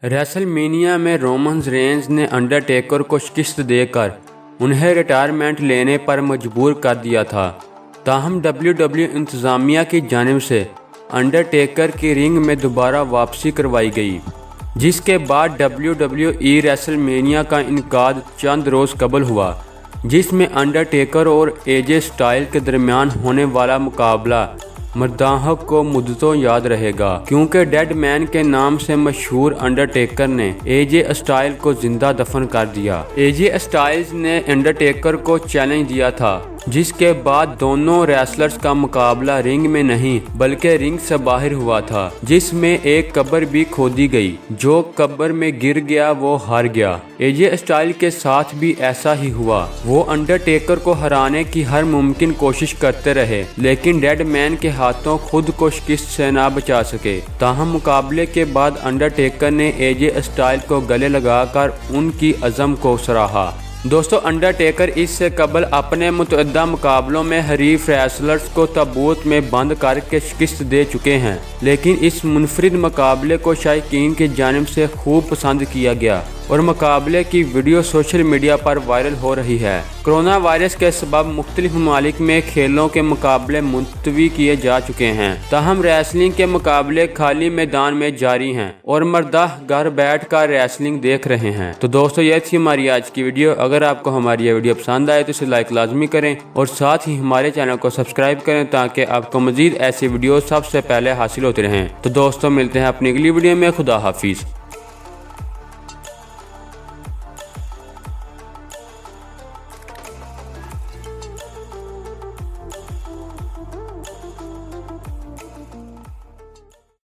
Wrestle mania में Roman Reigns ने Undertaker को शिकस्त देकर उन्हें रिटायरमेंट लेने पर मजबूर कर दिया था। ताहम WWE इंतज़ामिया की जानिब से अंडरटेकर की रिंग में दोबारा वापसी करवाई गई, जिसके बाद WWE रेसल मेनिया का इनकाद चंद रोज़ कबल हुआ, जिसमें अंडरटेकर और AJ स्टाइल के दरमियान होने वाला मुकाबला मर्दाहों को मुद्दतों याद रहेगा, क्योंकि डेड मैन के नाम से मशहूर अंडरटेकर ने AJ स्टाइल को जिंदा दफन कर दिया। AJ स्टाइल्स ने अंडरटेकर को चैलेंज दिया था, जिसके बाद दोनों रेसलर्स का मुकाबला रिंग में नहीं बल्कि रिंग से बाहर हुआ था, जिसमें एक कब्र भी खोदी गई। जो कब्र में गिर गया वो हार गया। AJ स्टाइल के साथ भी ऐसा ही हुआ। वो अंडरटेकर को हराने की हर मुमकिन कोशिश करते रहे, लेकिन डेड मैन के हाथों खुद को शिकस्त से ना बचा सके। ताहम मुकाबले के बाद अंडरटेकर ने AJ स्टाइल को गले लगाकर उनकी अज़म को सराहा। दोस्तों, अंडरटेकर इससे कबल अपने मुतअद्दा मुकाबलों में हरीफ रेसलर्स को ताबूत में बंद करके शिकस्त दे चुके हैं, लेकिन इस मुनफरिद मुकाबले को शायकीन की जानिब से खूब पसंद किया गया और मुकाबले की वीडियो सोशल मीडिया पर वायरल हो रही है। कोरोना वायरस के सबब मुख्तलिफ ममालिक में खेलों के मुकाबले मुलतवी किए जा चुके हैं। ताहम रेसलिंग के मुकाबले खाली मैदान में जारी हैं और मर्दाह घर बैठ कर रेसलिंग देख रहे हैं। तो दोस्तों, ये थी हमारी आज की वीडियो। अगर आपको हमारी ये वीडियो पसंद आए तो इसे लाइक लाजमी करें और साथ ही हमारे चैनल को सब्सक्राइब करें, ताकि आपको मजीद ऐसी वीडियो सबसे पहले हासिल होते रहें। तो दोस्तों, मिलते हैं अपनी अगली वीडियो में। खुदा हाफिज।